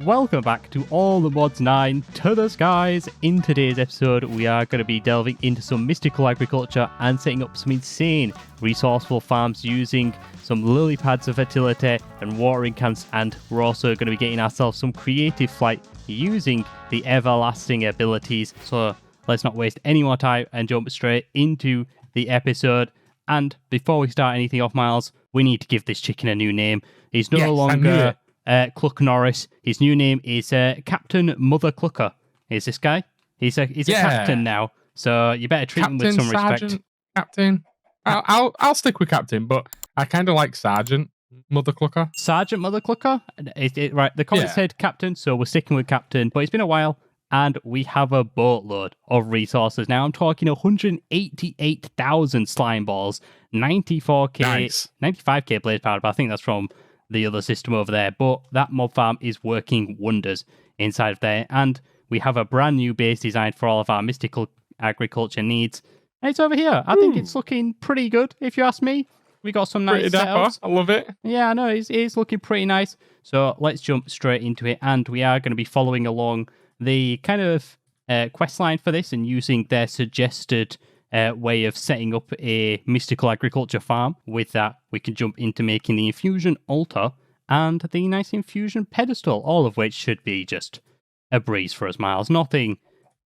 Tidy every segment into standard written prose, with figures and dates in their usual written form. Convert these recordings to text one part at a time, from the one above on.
Welcome back to All the Mods 9 to the Skies. In today's episode, we are going to be delving into some mystical agriculture and setting up some insane resourceful farms using some lily pads of fertility and watering cans, and we're also going to be getting ourselves some creative flight using the everlasting abilities. So let's not waste any more time and jump straight into the episode. And before we start anything off, Miles, we need to give this chicken a new name. He's no longer Cluck Norris. His new name is Captain Mother Clucker. Is this guy? He's a captain now, so you better treat him with some respect. Captain. I'll stick with Captain, but I kind of like Sergeant Mother Clucker. Sergeant Mother Clucker? Right, the comment said Captain, so we're sticking with Captain, but it's been a while, and we have a boatload of resources. Now I'm talking 188,000 slime balls, 94k, nice. 95k blaze powder, but I think that's from the other system over there. But that mob farm is working wonders inside of there, and we have a brand new base designed for all of our mystical agriculture needs. And it's over here. I think it's looking pretty good, if you ask me. We got some nice setups. I love it. Yeah, I know, it's looking pretty nice. So let's jump straight into it, and we are going to be following along the kind of quest line for this and using their suggested way of setting up a mystical agriculture farm. With that, we can jump into making the infusion altar and the nice infusion pedestal, all of which should be just a breeze for us, Miles. Nothing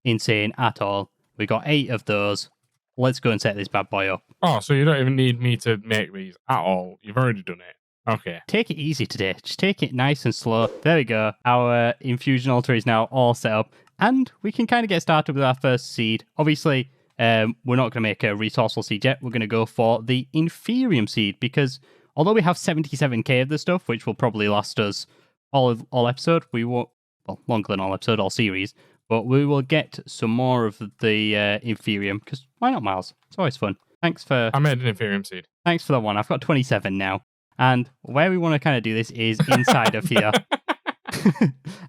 insane at all. We got 8 of those. Let's go and set this bad boy up. Oh, so you don't even need me to make these at all. You've already done it. Okay. Take it easy today. Just take it nice and slow. There we go. Our infusion altar is now all set up, and we can kind of get started with our first seed. Obviously, we're not going to make a resourceful seed yet. We're going to go for the inferium seed, because although we have 77k of this stuff, which will probably last us all episode, we won't, well, longer than all episode, all series, but we will get some more of the inferium, because why not, Miles? It's always fun. Thanks for... I made an inferium seed. Thanks for that one. I've got 27 now. And where we want to kind of do this is inside of here.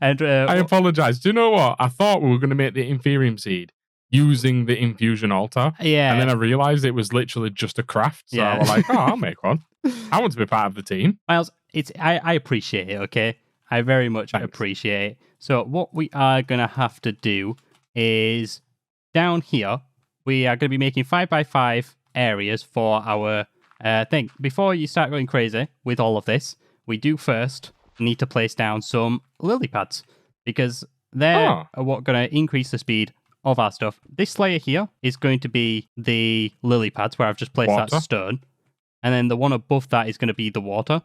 And I apologize. Do you know what? I thought we were going to make the inferium seed using the infusion altar. Yeah. And then I realized it was literally just a craft. So I was like, I'll make one. I want to be part of the team. Miles, I appreciate it, okay? I very much appreciate it. So what we are going to have to do is down here, we are going to be making 5x5 areas for our thing. Before you start going crazy with all of this, we do first need to place down some lily pads, because they're what going to increase the speed of our stuff. This layer here is going to be the lily pads, where I've just placed that stone, and then the one above that is going to be the water.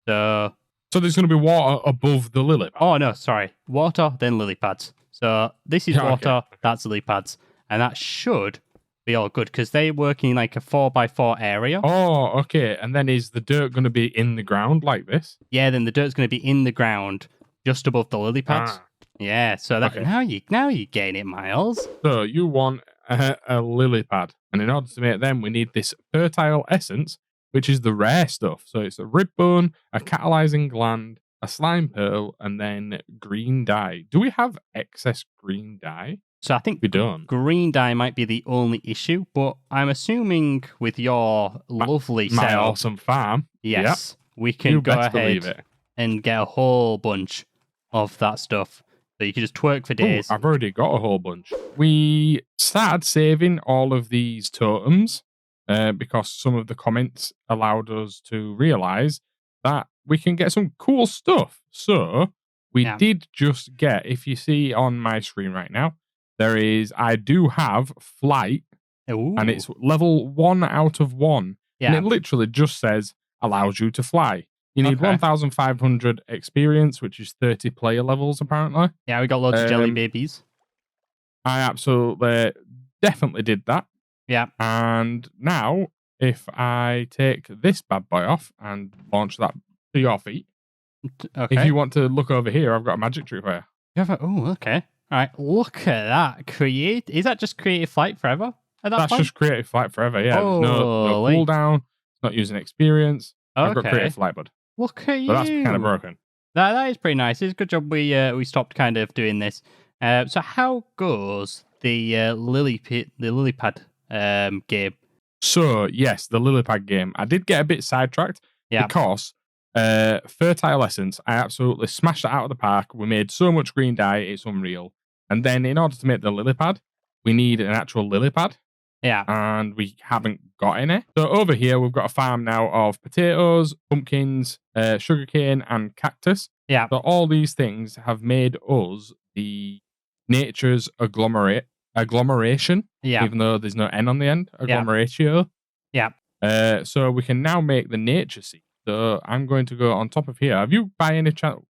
So there's going to be water above the lily pads? Oh no, sorry, water then lily pads. So this is water, that's lily pads, and that should be all good, because they work in like a 4x4 area. Oh, okay. And then is the dirt going to be in the ground like this? Yeah, then the dirt's going to be in the ground just above the lily pads. Yeah, so that now you're getting it, Miles. So you want a lily pad, and in order to make them, we need this fertile essence, which is the rare stuff. So it's a rib bone, a catalyzing gland, a slime pearl, and then green dye. Do we have excess green dye? So I think we don't. Green dye might be the only issue, but I'm assuming with your lovely my setup, awesome farm, yes, we can go ahead and get a whole bunch of that stuff. So you can just twerk for days. Ooh, I've already got a whole bunch. We started saving all of these totems because some of the comments allowed us to realize that we can get some cool stuff. So we did just get, if you see on my screen right now, I do have flight. Ooh. And it's level 1 out of 1. Yeah. And it literally just says allows you to fly. You need 1,500 experience, which is 30 player levels, apparently. Yeah, we got loads of jelly babies. I absolutely definitely did that. Yeah. And now, if I take this bad boy off and launch that to your feet, if you want to look over here, I've got a magic trick for you. Oh, okay. All right, look at that. Is that just creative flight forever at that point? That's just creative flight forever, yeah. No cooldown. It's not using experience. I've got creative flight, bud. Look at you. But that's kind of broken. That is pretty nice. It's a good job we stopped kind of doing this. So how goes the lily pad game? So, yes, the lily pad game. I did get a bit sidetracked because Fertile essence. I absolutely smashed that out of the park. We made so much green dye, it's unreal. And then in order to make the lily pad, we need an actual lily pad. Yeah. And we haven't got any. So over here, we've got a farm now of potatoes, pumpkins, sugarcane, and cactus. Yeah. So all these things have made us the nature's agglomeration. Yeah. Even though there's no N on the end. Agglomeratio. Yeah. So we can now make the nature seed. So I'm going to go on top of here. Have you by any chance?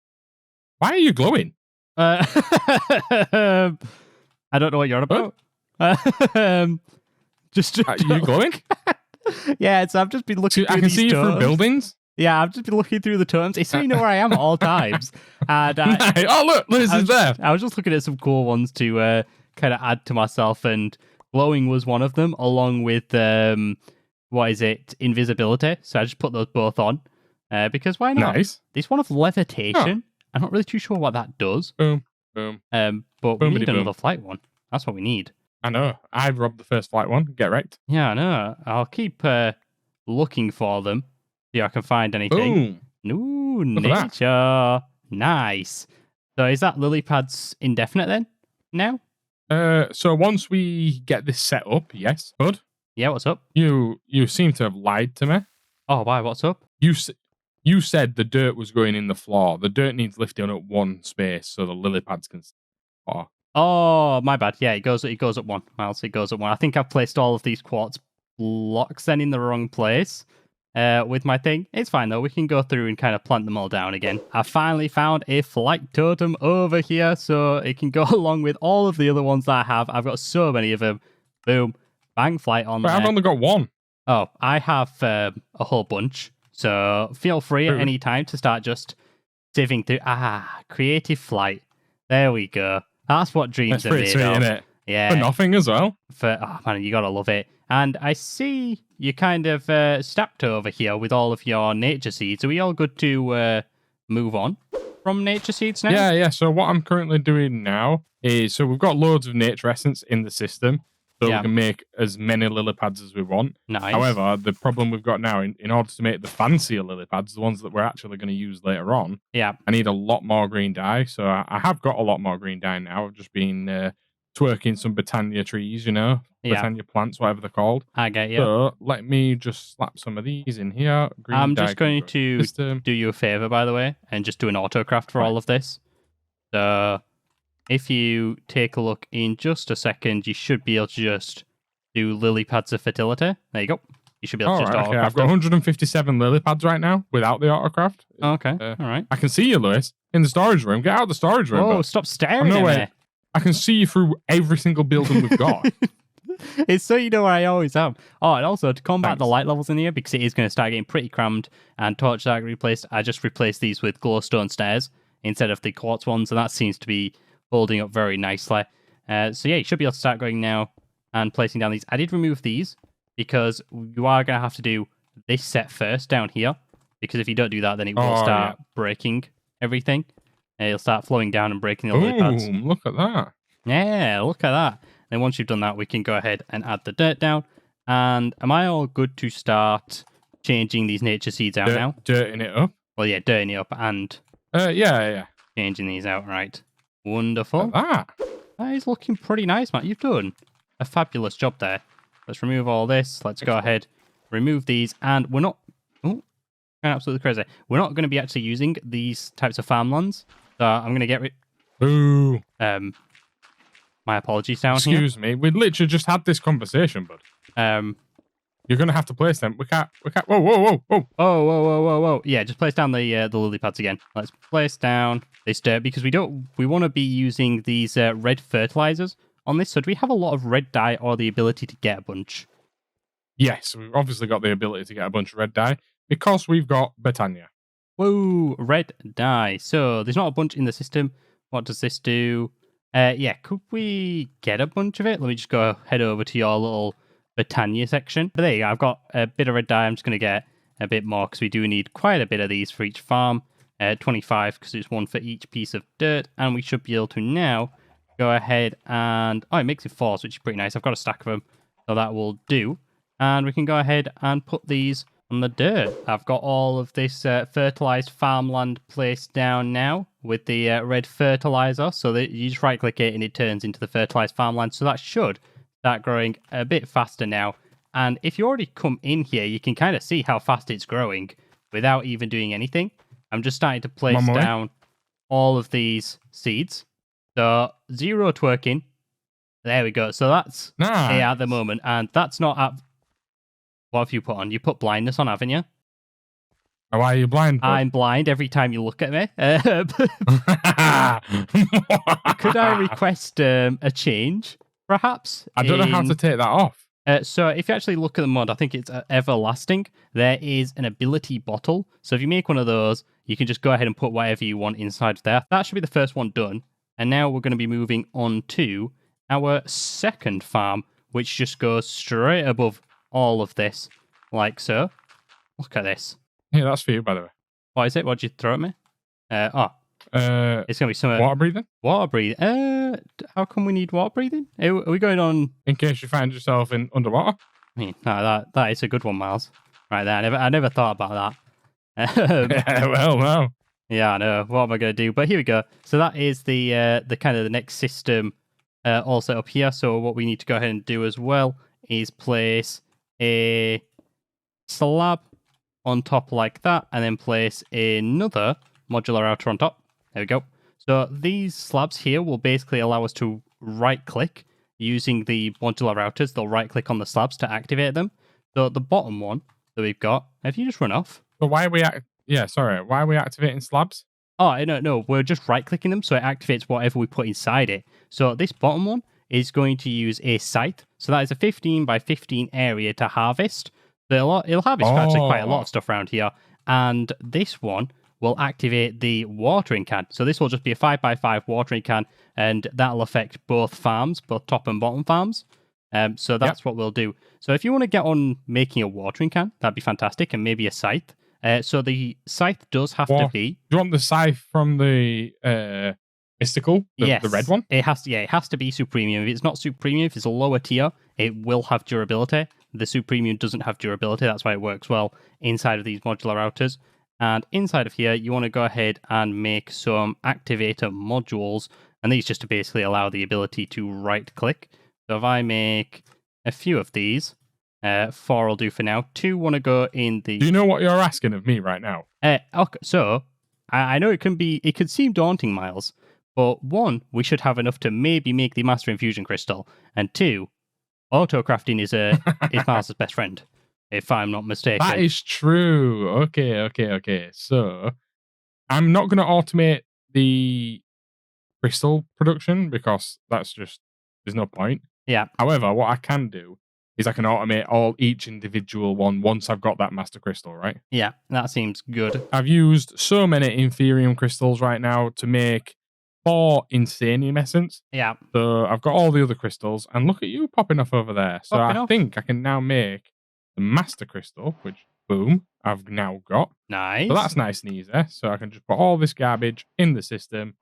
Why are you glowing? I don't know what you're about. Just you glowing? Yeah, so I've just been looking. I can see you through buildings. Yeah, I've just been looking through the terms. It's so you know where I am at all times. And oh look, Liz is there. I was just looking at some cool ones to kind of add to myself, and glowing was one of them, along with what is it? Invisibility. So I just put those both on because why not? Nice. This one of levitation. Oh. I'm not really too sure what that does. Boom, boom. But we need another flight one. That's what we need. I know. I've robbed the first flight one. Get wrecked. Yeah, I know. I'll keep looking for them. See if I can find anything. Boom. Ooh, nature. Nice. So is that lily pads indefinite then? Now? So once we get this set up, yes. Good. Yeah, what's up? You seem to have lied to me. Oh, why? What's up? You said the dirt was going in the floor. The dirt needs lifting up one space so the lily pads can. Oh, my bad. Yeah, it goes at one. Miles, it goes at one. I think I've placed all of these quartz blocks then in the wrong place with my thing. It's fine though. We can go through and kind of plant them all down again. I finally found a flight totem over here so it can go along with all of the other ones that I have. I've got so many of them. Boom. Bang flight on there. I've only got one. Oh, I have a whole bunch. So feel free at any time to start just sieving through. Creative flight. There we go. That's what dreams are made sweet, of. Isn't it? Yeah. For nothing as well. Oh man, you gotta love it. And I see you kind of stacked over here with all of your nature seeds. Are we all good to move on from nature seeds now? Yeah. So what I'm currently doing now is, so we've got loads of nature essence in the system. So we can make as many lily pads as we want. Nice. However, the problem we've got now, in order to make the fancier lily pads, the ones that we're actually going to use later on, I need a lot more green dye. So I have got a lot more green dye now. I've just been twerking some Botania trees, Botania plants, whatever they're called. I get you. So let me just slap some of these in here. I'm just going to do you a favor, by the way, and just do an autocraft for all of this. So if you take a look in just a second, you should be able to just do lily pads of fertility. There you go. You should be able to just autocraft. I've got 157 lily pads right now without the autocraft. Okay, all right. I can see you, Lewis, in the storage room. Get out of the storage room. Oh, stop staring at me. I can see you through every single building we've got. It's so you know where I always am. Oh, and also to combat the light levels in here, because it is going to start getting pretty crammed and torches are replaced, I just replaced these with glowstone stairs instead of the quartz ones, and that seems to be holding up very nicely. So yeah, you should be able to start going now and placing down these. I did remove these because you are going to have to do this set first down here, because if you don't do that, then it will start breaking everything. It'll start flowing down and breaking the lily pads. Look at that. Yeah, look at that. And once you've done that, we can go ahead and add the dirt down. And am I all good to start changing these nature seeds out now? Dirting it up? Well, yeah, dirting it up and changing these out, right. Wonderful. That is looking pretty nice, Matt. You've done a fabulous job there. Let's remove all this. Let's go ahead, remove these. And we're not... Oh, absolutely crazy. We're not going to be actually using these types of farmlands. So I'm going to get rid... Ooh. My apologies down here. Excuse me. We literally just had this conversation, bud. You're going to have to place them. We can't... Whoa. Whoa. Yeah, just place down the lily pads again. Let's place down this dirt because we want to be using these red fertilizers on this. So do we have a lot of red dye or the ability to get a bunch? Yes, we've obviously got the ability to get a bunch of red dye because we've got Botania. Whoa, red dye. So there's not a bunch in the system. What does this do? Could we get a bunch of it? Let me just go head over to your little Botania section. But there you go. I've got a bit of red dye. I'm just going to get a bit more because we do need quite a bit of these for each farm. 25 because it's one for each piece of dirt. And we should be able to now go ahead and... Oh, it makes it 4, which is pretty nice. I've got a stack of them. So that will do. And we can go ahead and put these on the dirt. I've got all of this fertilized farmland placed down now with the red fertilizer. So that you just right click it and it turns into the fertilized farmland. So that should start growing a bit faster now. And if you already come in here, you can kind of see how fast it's growing without even doing anything. I'm just starting to place down all of these seeds. So 0 twerking. There we go. So that's nice. at the moment. And that's not at... What have you put on? You put blindness on, haven't you? Why are you blind? I'm blind every time you look at me. Could I request a change, perhaps? I don't know how to take that off. So if you actually look at the mod, I think it's everlasting. There is an ability bottle. So if you make one of those, you can just go ahead and put whatever you want inside there. That should be the first one done. And now we're going to be moving on to our second farm, which just goes straight above all of this, like so. Look at this. Yeah, that's for you, by the way. What is it? What'd you throw at me? It's going to be some... Water breathing? Water breathing. How come we need water breathing? Are we going on... In case you find yourself in underwater? I mean, no, that is a good one, Miles. Right there. I never thought about that. Well, no. Yeah, I know. What am I going to do? But here we go. So that is the kind of the next system all set up here. So what we need to go ahead and do as well is place a slab on top like that, and then place another modular router on top. There we go. So these slabs here will basically allow us to right-click using the modular routers. They'll right-click on the slabs to activate them. So the bottom one that we've got, have you just run off? So why are we... why are we activating slabs? Oh, no, we're just right-clicking them, so it activates whatever we put inside it. So this bottom one is going to use a scythe. So that is a 15 by 15 area to harvest. So it'll harvest actually quite a lot of stuff around here. And this one will activate the watering can. So this will just be a 5 by 5 watering can, and that'll affect both farms, both top and bottom farms. So that's what we'll do. So if you want to get on making a watering can, that'd be fantastic, and maybe a scythe. So the scythe does have to be... Do you want the scythe from the mystical? Yes. The red one? It has to be Supremium. If it's not Supremium, if it's a lower tier, it will have durability. The Supremium doesn't have durability. That's why it works well inside of these modular routers. And inside of here, you want to go ahead and make some activator modules. And these just to basically allow the ability to right-click. So if I make a few of these, 4 will do for now. 2 want to go in the... Do you know what you're asking of me right now? Okay, so I know it could seem daunting, Miles, but 1, we should have enough to maybe make the Master Infusion Crystal, and 2, auto-crafting is Miles' best friend, if I'm not mistaken. That is true. Okay. So I'm not going to automate the crystal production because that's just... There's no point. Yeah. However, what I can do is I can automate each individual one once I've got that master crystal, right? Yeah, that seems good. I've used so many Inferium crystals right now to make 4 Insanium Essence. Yeah. So I've got all the other crystals, and look at you popping off over there. So I think I can now make the master crystal, which, boom, I've now got. Nice. So that's nice and easy. So I can just put all this garbage in the system.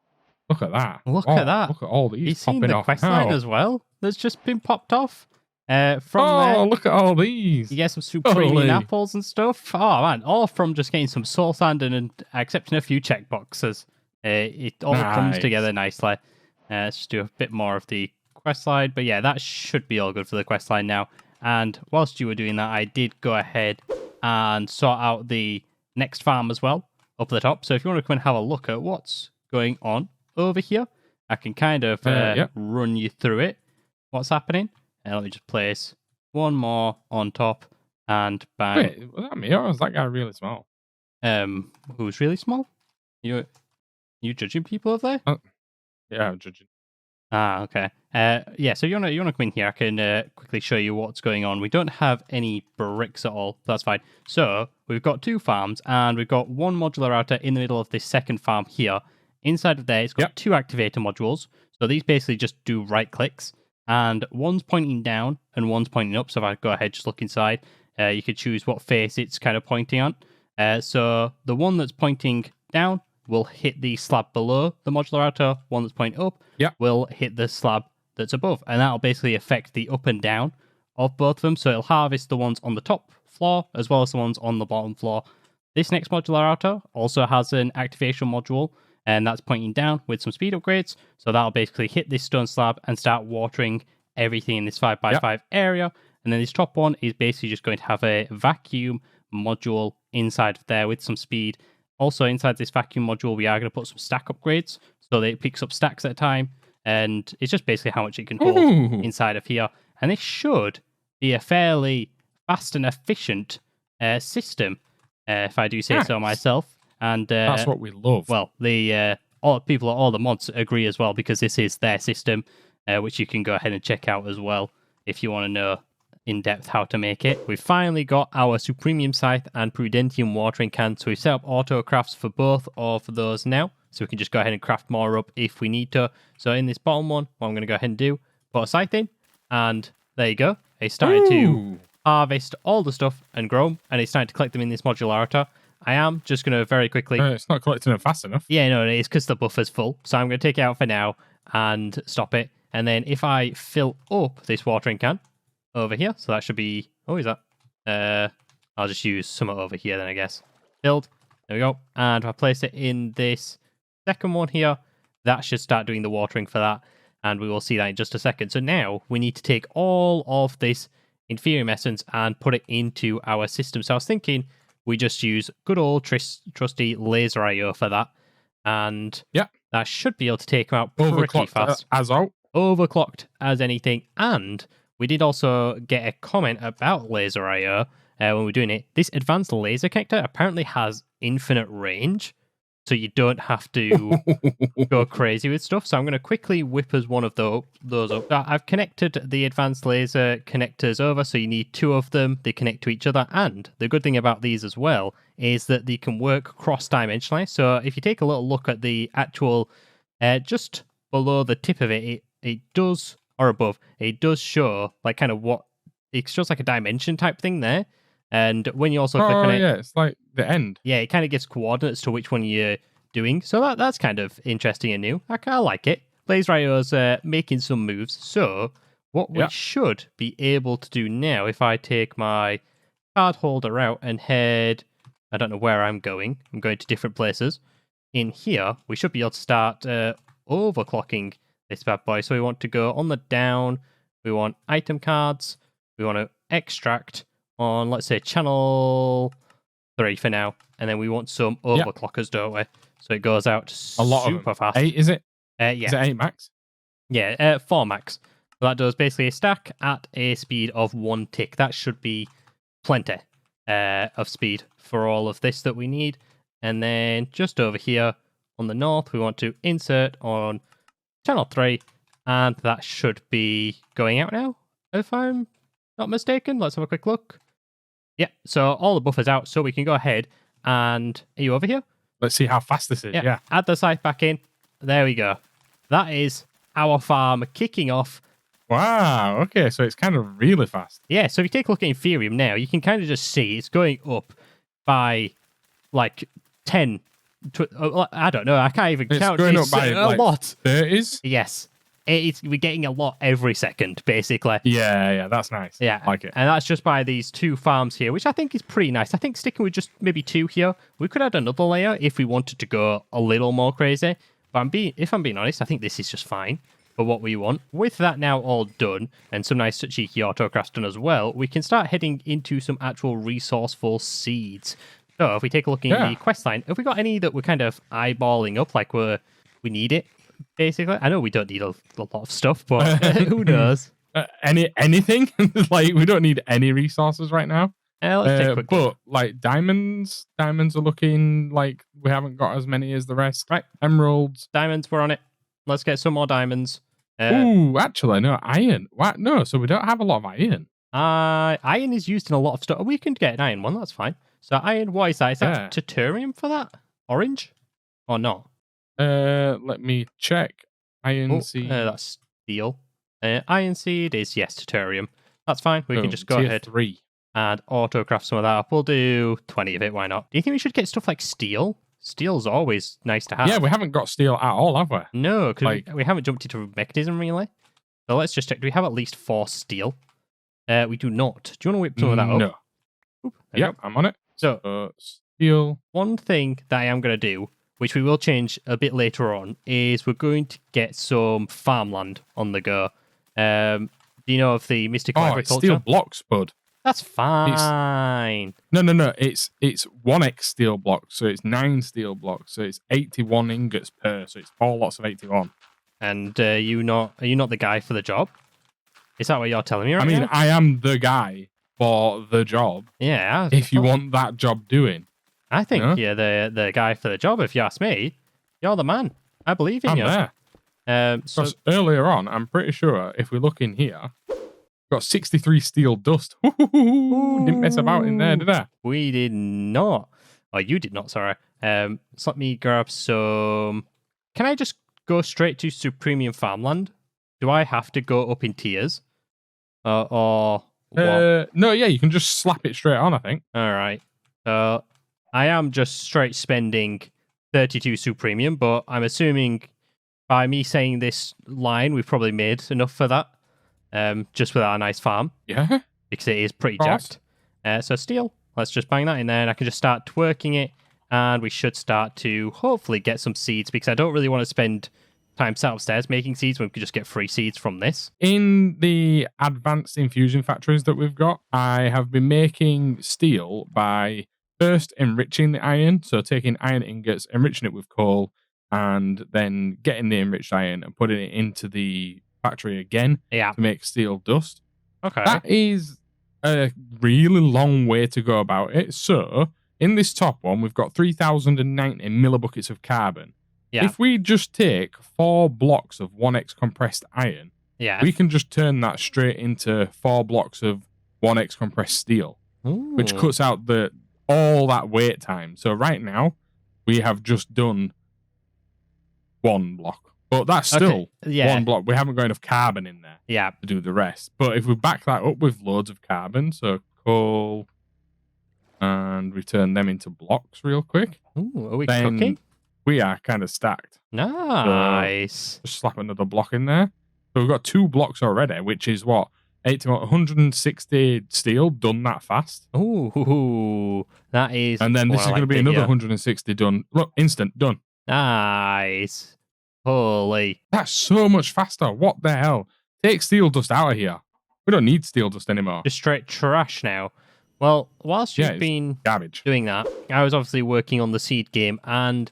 Look at that. Look at that. Look at all these You've popping seen the off. quest line as well? That's just been popped off. From there, look at all these. you get some Supreme apples and stuff. Oh, man. All from just getting some soul sand and accepting a few checkboxes. It all comes together nicely. Let's just do a bit more of the quest line. But yeah, that should be all good for the quest line now. And whilst you were doing that, I did go ahead and sort out the next farm as well up at the top. So if you want to come and have a look at what's going on over here, I can kind of run you through it. What's happening? Let me just place one more on top and bang. Wait, was that me or was that guy really small? Who's really small? You judging people over there? Yeah, I'm judging. Ah, okay. So you wanna come in here? I can quickly show you what's going on. We don't have any bricks at all. That's fine. So we've got 2 farms, and we've got 1 modular router in the middle of this second farm here. Inside of there, it's got 2 activator modules. So these basically just do right clicks, and one's pointing down and one's pointing up. So if I go ahead, just look inside, you could choose what face it's kind of pointing on. So the one that's pointing down will hit the slab below the modular router. One that's pointing up will hit the slab that's above, and that'll basically affect the up and down of both of them. So it'll harvest the ones on the top floor, as well as the ones on the bottom floor. This next modular auto also has an activation module, and that's pointing down with some speed upgrades. So that'll basically hit this stone slab and start watering everything in this 5x5 area. And then this top one is basically just going to have a vacuum module inside of there with some speed. Also inside this vacuum module, we are going to put some stack upgrades so that it picks up stacks at a time. And it's just basically how much it can hold inside of here. And this should be a fairly fast and efficient system, if I do say so myself. And that's what we love. Well, all the mods agree as well, because this is their system, which you can go ahead and check out as well if you want to know in depth how to make it. We've finally got our Supremium Scythe and Prudentium watering can, so we've set up auto crafts for both of those now, so we can just go ahead and craft more up if we need to. So in this bottom one, what I'm going to go ahead and do, put a scythe in, and there you go. It's starting to harvest all the stuff and grow them, and it's starting to collect them in this modular auto. I am just going to very quickly... it's not collecting them fast enough. Yeah, no, it is because the buffer's full. So I'm going to take it out for now and stop it. And then if I fill up this watering can over here, so that should be... Oh, is that? I'll just use some over here then, I guess. Filled. There we go. And if I place it in this second one here, that should start doing the watering for that. And we will see that in just a second. So now we need to take all of this Inferium Essence and put it into our system. So I was thinking we just use good old trusty laser IO for that. And that should be able to take them out pretty fast. Overclocked as anything. And we did also get a comment about laser IO when we were doing it. This advanced laser connector apparently has infinite range, so you don't have to go crazy with stuff. So I'm going to quickly whip us one of those up. I've connected the advanced laser connectors over, so you need two of them. They connect to each other. And the good thing about these as well is that they can work cross-dimensionally. So if you take a little look at the actual, just below the tip of it, it does, or above, it does show like kind of what, it shows like a dimension type thing there. And when you also click on it... yeah, it's like the end. Yeah, it kind of gives coordinates to which one you're doing. So that's kind of interesting and new. I like it. Laser IO's making some moves. So what we should be able to do now, if I take my card holder out and head... I don't know where I'm going. I'm going to different places. In here, we should be able to start overclocking this bad boy. So we want to go on the down. We want item cards. We want to extract on, let's say, channel 3 for now. And then we want some overclockers, don't we? So it goes out super fast. 8, is it? Yeah. Is it 8 max? Yeah, 4 max. So that does basically a stack at a speed of 1 tick. That should be plenty of speed for all of this that we need. And then just over here on the north, we want to insert on channel 3. And that should be going out now, if I'm not mistaken. Let's have a quick look. Yeah, so all the buffers out, so we can go ahead and... Are you over here? Let's see how fast this is, yeah. Add the scythe back in. There we go. That is our farm kicking off. Wow, okay, so it's kind of really fast. Yeah, so if you take a look at Inferium now, you can kind of just see it's going up by like 10... I don't know, I can't even count. It's going up by a lot. 30s? Yes. We're getting a lot every second, basically. Yeah, that's nice. Yeah, I like it. And that's just by these 2 farms here, which I think is pretty nice. I think sticking with just maybe 2 here, we could add another layer if we wanted to go a little more crazy. But if I'm being honest, I think this is just fine for what we want. With that now all done, and some nice cheeky autocrafts done as well, we can start heading into some actual resourceful seeds. So if we take a look in the quest line, have we got any that we're kind of eyeballing up, like we need it? Basically, I know we don't need a lot of stuff, but who knows? Anything? Like, we don't need any resources right now. Let's take a quick look. Like diamonds are looking like we haven't got as many as the rest. Right, emeralds, diamonds, we're on it. Let's get some more diamonds. Actually, no, iron. What? No, so we don't have a lot of iron. Iron is used in a lot of stuff. We can get an iron one. That's fine. So iron, what is that? Is that Titanium for that? Orange or not? Let me check. Iron seed. That's steel. Iron seed is Titanium. That's fine. We can just go ahead 3 and autocraft some of that up. We'll do 20 of it. Why not? Do you think we should get stuff like steel? Steel's always nice to have. Yeah, we haven't got steel at all, have we? No, because we haven't jumped into mechanism really. So let's just check. Do we have at least 4 steel? We do not. Do you want to whip some of that up? No. There we Yep, go. I'm on it. So Steel. one thing that I am going to do, which we will change a bit later on, is we're going to get some farmland on the go. Do you know of the mystical It's agriculture? steel blocks, bud. That's fine. No. It's 1x steel blocks, so it's 9 steel blocks, so it's 81 ingots per, so it's 4 lots of 81. And are you not the guy for the job? Is that what you're telling me right now? I am the guy for the job. Yeah. If you want that job doing. I think you're the guy for the job, if you ask me. You're the man. I believe in you. I'm there. So Because earlier on, I'm pretty sure if we look in here, got 63 steel dust. Didn't mess about in there, did I? we did not. Oh, you did not, sorry. So let me grab some... Can I just go straight to Supremium Farmland? Do I have to go up in tiers? Or what? No, yeah, you can just slap it straight on, I think. All right. I am just straight spending 32 Supremium, but I'm assuming by me saying this line, we've probably made enough for that. Just with our nice farm. Yeah. Because it is pretty jacked. So steel, let's just bang that in there and I can just start twerking it. And we should start to hopefully get some seeds because I don't really want to spend time sat upstairs making seeds when we could just get free seeds from this. In the advanced infusion factories that we've got, I have been making steel by first enriching the iron. So taking iron ingots, enriching it with coal, and then getting the enriched iron and putting it into the factory again to make steel dust. Okay. That is a really long way to go about it. So in this top one, we've got 3,090 millibuckets of carbon. Yeah. If we just take 4 blocks of 1x compressed iron, we can just turn that straight into 4 blocks of 1x compressed steel, which cuts out all that wait time. So right now, we have just done 1 block. But that's still 1 block. We haven't got enough carbon in there to do the rest. But if we back that up with loads of carbon, so coal, and we turn them into blocks real quick. Ooh, are we cooking? We are kind of stacked. Nice. So just slap another block in there. So we've got 2 blocks already, which is what? 160 steel done that fast. Ooh, that is. And then this is going to be another 160 done. Look, instant, done. Nice. Holy. That's so much faster. What the hell? Take steel dust out of here. We don't need steel dust anymore. Just straight trash now. Well, whilst you've been doing that, I was obviously working on the seed game, and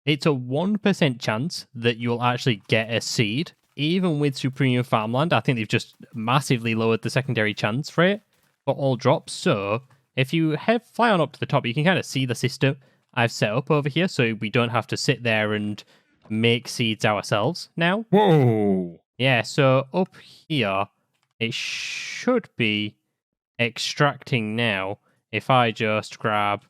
it's a 1% chance that you'll actually get a seed, even with Supreme Farmland. I think they've just massively lowered the secondary chance for it for all drops. So if you fly on up to the top, you can kind of see the system I've set up over here, so we don't have to sit there and make seeds ourselves now. Whoa. Yeah, so up here, it should be extracting now. If I just grab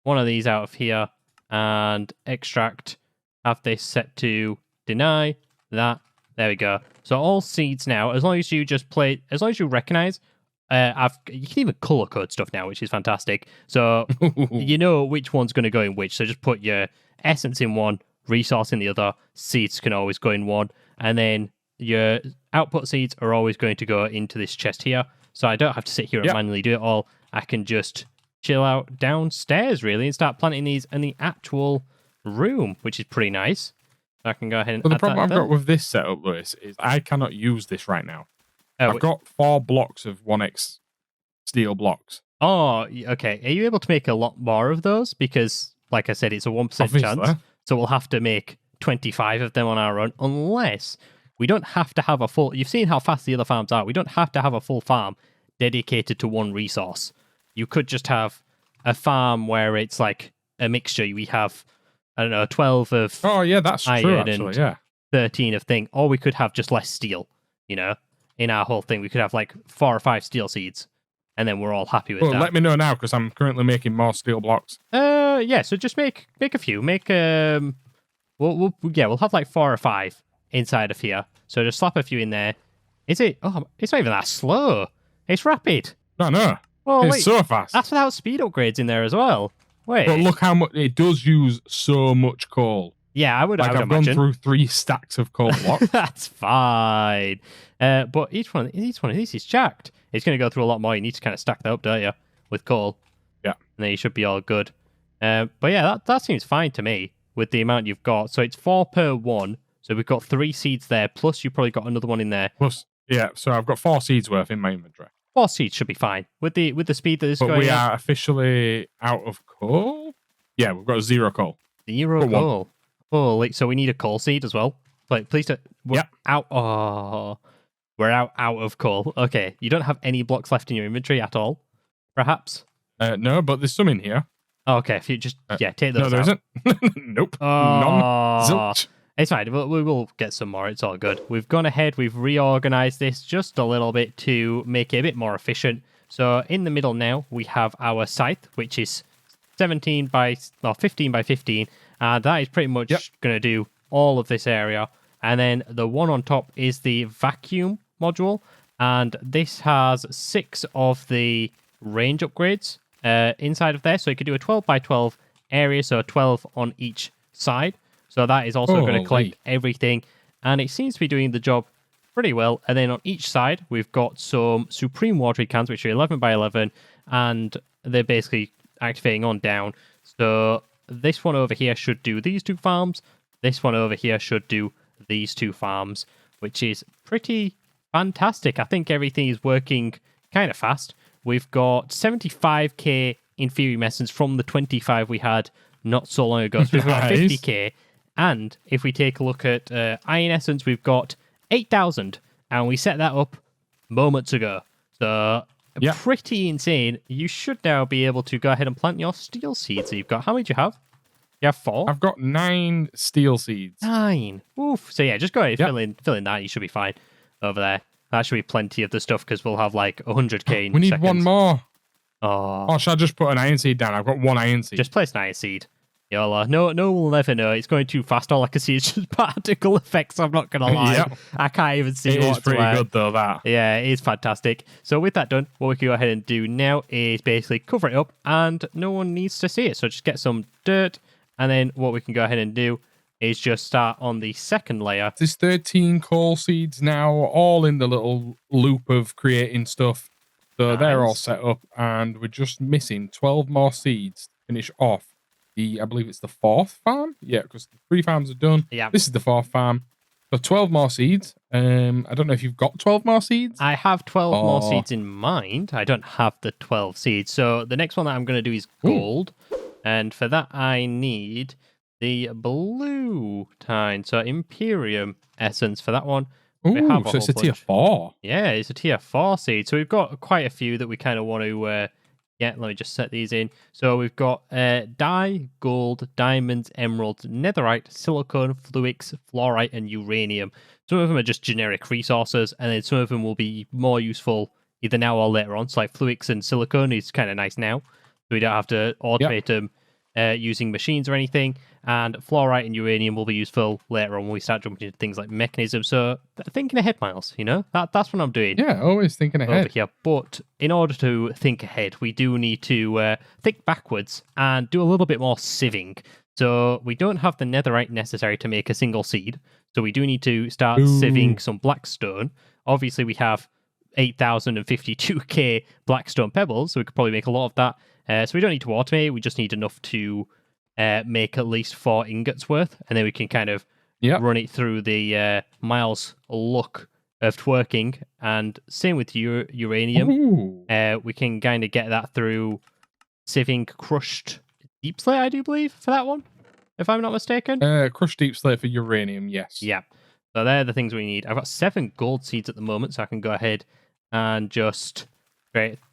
one of these out of here and extract, have this set to deny that. There we go. So all seeds now, as long as you just as long as you recognize, you can even color code stuff now, which is fantastic. So you know which one's going to go in which. So just put your essence in one, resource in the other, seeds can always go in one, and then your output seeds are always going to go into this chest here. So I don't have to sit here and manually do it all. I can just chill out downstairs, really, and start planting these in the actual room, which is pretty nice. So I can go ahead and the problem I've got with this setup, Lewis, is I cannot use this right now. I've got 4 blocks of 1x steel blocks. Oh, okay. Are you able to make a lot more of those? Because, like I said, it's a 1% chance. So we'll have to make 25 of them on our own, unless we don't have to have a full... You've seen how fast the other farms are. We don't have to have a full farm dedicated to one resource. You could just have a farm where it's like a mixture. We have, I don't know, 12 of that's true, actually, and 13 of thing. Or we could have just less steel, you know? In our whole thing, we could have like 4 or 5 steel seeds, and then we're all happy with that. Let me know now, because I'm currently making more steel blocks. Yeah, so just make a few. We'll have like 4 or 5 inside of here. So just slap a few in there. Is it? Oh, it's not even that slow. It's rapid. No. Well, it's so fast. That's without speed upgrades in there as well. Wait. But look how much it does use so much coal. Yeah, I would I've imagine. gone through 3 stacks of coal blocks. That's fine. But each one of these is jacked. It's going to go through a lot more. You need to kind of stack that up, don't you, with coal? and then you should be all good. But yeah, that seems fine to me with the amount you've got. So it's 4 per one. So we've got 3 seeds there, plus you probably got another one in there. Plus, yeah, so I've got 4 seeds worth in my inventory. 4 seeds should be fine with the speed that this is But going we at. are officially out of coal. Yeah, we've got 0 coal. 0 Got one. coal. Holy, so we need a coal seed as well. Like, please don't. We're out. Oh, we're out of coal. Okay, you don't have any blocks left in your inventory at all, perhaps? No, but there's some in here. Okay, if you just take those No, there out. isn't. Nope. None. Zilch. It's fine. We will get some more. It's all good. We've gone ahead. We've reorganized this just a little bit to make it a bit more efficient. So in the middle now, we have our scythe, which is 15 by 15. That is pretty much going to do all of this area. And then the one on top is the vacuum module. And this has 6 of the range upgrades inside of there. So you could do a 12 by 12 area, so 12 on each side. So that is also going to collect everything. And it seems to be doing the job pretty well. And then on each side, we've got some Supreme Watery cans, which are 11 by 11. And they're basically activating on down. So this one over here should do these 2 farms. This one over here should do these 2 farms, which is pretty fantastic. I think everything is working kind of fast. We've got 75k Inferium Essence from the 25 we had not so long ago. So we've got 50k. And if we take a look at Iron Essence, we've got 8,000. And we set that up moments ago. So pretty insane. You should now be able to go ahead and plant your steel seeds that you've got. How many do you have? You have 4? I've got 9 steel seeds. 9. Oof. So yeah, just go ahead and fill in that. You should be fine over there. That should be plenty of the stuff because we'll have like 100k in We need seconds. 1 more. Oh, should I just put an iron seed down? I've got 1 iron seed. Just place an iron seed. YOLO. No one will ever know. It's going too fast. All I can see is just particle effects. I'm not going to lie. I can't even see it is pretty good though, that. Yeah, it is fantastic. So with that done, what we can go ahead and do now is basically cover it up and no one needs to see it. So just get some dirt. And then what we can go ahead and do is just start on the second layer. There's 13 coal seeds now, all in the little loop of creating stuff. So they're all set up, and we're just missing 12 more seeds to finish off I believe it's the 4th farm? Yeah, because the 3 farms are done. Yeah. This is the 4th farm. So 12 more seeds. I don't know if you've got 12 more seeds. I have 12 more seeds in mind. I don't have the 12 seeds. So the next one that I'm going to do is gold. And for that, I need the blue tine. So Imperium Essence for that one. Ooh, so it's a tier 4. Yeah, it's a tier 4 seed. So we've got quite a few that we kind of want to... let me just set these in. So we've got dye, gold, diamonds, emeralds, netherite, silicon, fluix, fluorite, and uranium. Some of them are just generic resources, and then some of them will be more useful either now or later on. So like fluix and silicon is kind of nice now. So we don't have to automate them using machines or anything. And fluorite and uranium will be useful later on when we start jumping into things like mechanisms. So thinking ahead, Miles, that's what I'm doing. Yeah, always thinking ahead. Over here. But in order to think ahead, we do need to think backwards and do a little bit more sieving. So we don't have the netherite necessary to make a single seed. So we do need to start sieving some blackstone. Obviously, we have 8,052k blackstone pebbles, so we could probably make a lot of that. So we don't need to automate. We just need enough to make at least 4 ingots worth, and then we can kind of run it through the Miles luck of twerking. And same with uranium. We can kind of get that through sieving crushed deep slate, I do believe, for that one, if I'm not mistaken. Crushed deep slate for uranium, yes. Yeah. So they're the things we need. I've got 7 gold seeds at the moment, so I can go ahead and just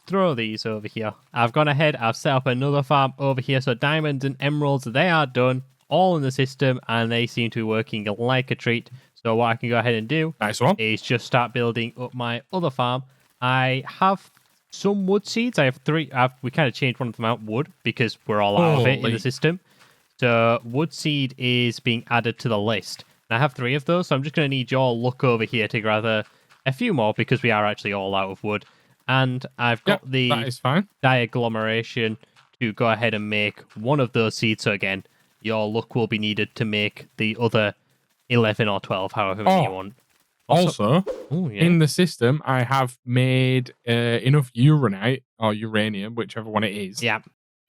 throw these over here. I've gone ahead, I've set up another farm over here. So diamonds and emeralds, they are done, all in the system, and they seem to be working like a treat. So what I can go ahead and do is just start building up my other farm. I have some wood seeds. I have 3. We kind of changed one of them out, wood, because we're all out of it in the system. So wood seed is being added to the list. And I have 3 of those, so I'm just going to need your luck over here to gather a few more because we are actually all out of wood. And I've got the diagglomeration to go ahead and make one of those seeds. So again, your luck will be needed to make the other 11 or 12, however many you want. Also, in the system, I have made enough uranite or uranium, whichever one it is,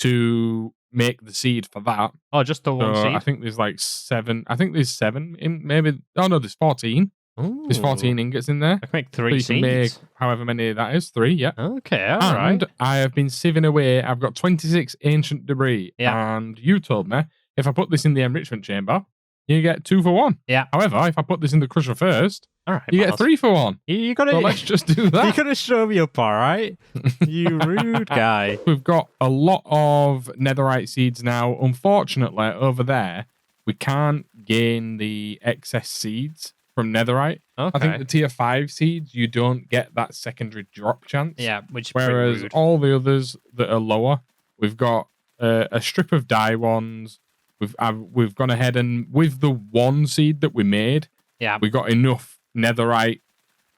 to make the seed for that. Oh, just the one So seed? I think there's like 7. I think there's 7 in maybe. Oh no, there's 14. There's 14 ingots in there. I can make So 3 you seeds. can make however many that is. 3, yeah. Okay, all And right. I have been sieving away. I've got 26 ancient debris. Yeah. And you told me if I put this in the enrichment chamber, you get 2 for 1. Yeah. However, if I put this in the crusher first, All right, you get 3 for 1. You gotta, So let's just do that. you gotta show me up, all right? You rude guy. We've got a lot of netherite seeds now. Unfortunately, over there, we can't gain the excess seeds from netherite. Okay. I think the tier 5 seeds, you don't get that secondary drop chance. Yeah, which is Whereas pretty rude. all the others that are lower, we've got a strip of dye ones. We've gone ahead and with the 1 seed that we made, Yeah. we got enough netherite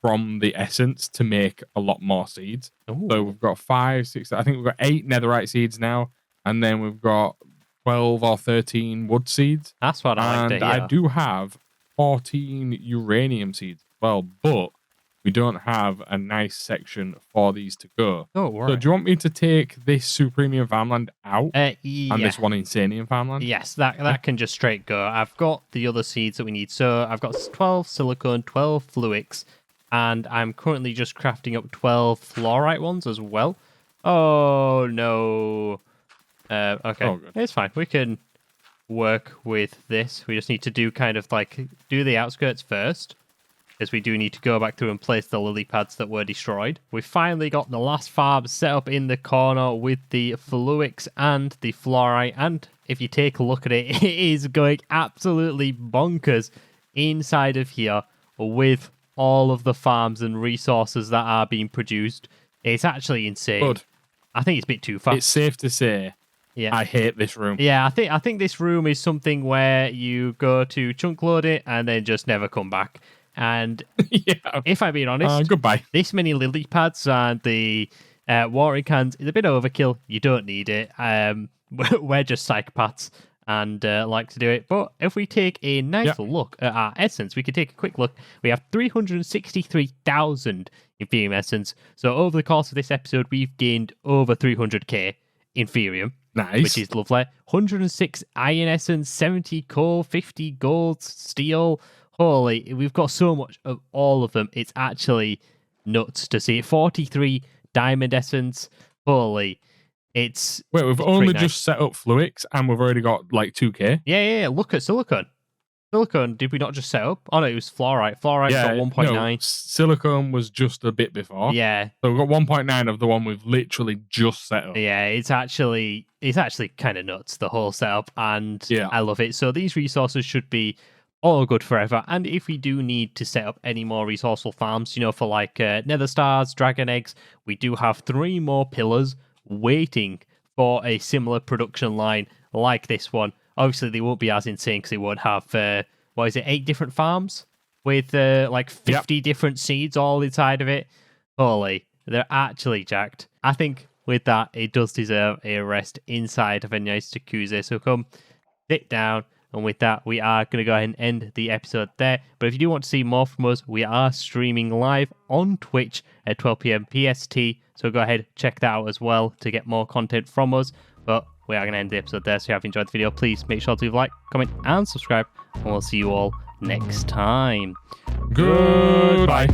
from the essence to make a lot more seeds. Ooh. So we've got 5, 6, I think we've got 8 netherite seeds now, and then we've got 12 or 13 wood seeds. That's what I like to And hear. I do have 14 uranium seeds as well, but we don't have a nice section for these to go. Oh, right. So do you want me to take this Supremium farmland out Yeah. and this one Insanium farmland? Yes, that can just straight go. I've got the other seeds that we need. So I've got 12 silicone, 12 fluix, and I'm currently just crafting up 12 fluorite ones as well. Oh, no. Okay, Oh, good. it's fine. We can work with this. We just need to do do the outskirts first, because we do need to go back through and place the lily pads that were destroyed. We finally got the last farm set up in the corner with the fluix and the fluorite, and if you take a look at it, it is going absolutely bonkers inside of here with all of the farms and resources that are being produced. It's actually insane. Good. I think it's a bit too fast. It's safe to say Yeah. I hate this room. Yeah, I think this room is something where you go to chunk load it and then just never come back. And Yeah. if I'm being honest, Goodbye. this many lily pads and the watering cans is a bit overkill. You don't need it. We're just psychopaths and like to do it. But if we take a nice look at our essence, we can take a quick look. We have 363,000 Inferium essence. So over the course of this episode, we've gained over 300k Inferium. Nice. Which is lovely. 106 iron essence, 70 coal, 50 gold, steel. Holy, we've got so much of all of them. It's actually nuts to see. 43 diamond essence. Holy, it's... Wait, we've only just set up fluix and we've already got like 2k. Yeah. Look at silicone. Silicone, did we not just set up? Oh no, it was fluorite. Fluorite's got 1.9. No, silicone was just a bit before. Yeah. So we've got 1.9 of the one we've literally just set up. Yeah, it's actually kind of nuts, the whole setup, and Yeah. I love it. So these resources should be all good forever. And if we do need to set up any more resourceful farms, for like nether stars, dragon eggs, we do have 3 more pillars waiting for a similar production line like this one. Obviously, they won't be as insane because they won't have, 8 different farms with like 50 different seeds all inside of it. Holy, they're actually jacked. I think with that, it does deserve a rest inside of a nice jacuzzi. So come sit down. And with that, we are going to go ahead and end the episode there. But if you do want to see more from us, we are streaming live on Twitch at 12 p.m. PST. So go ahead, check that out as well to get more content from us. But we are going to end the episode there. So if you have enjoyed the video, please make sure to leave a like, comment, and subscribe. And we'll see you all next time. Goodbye.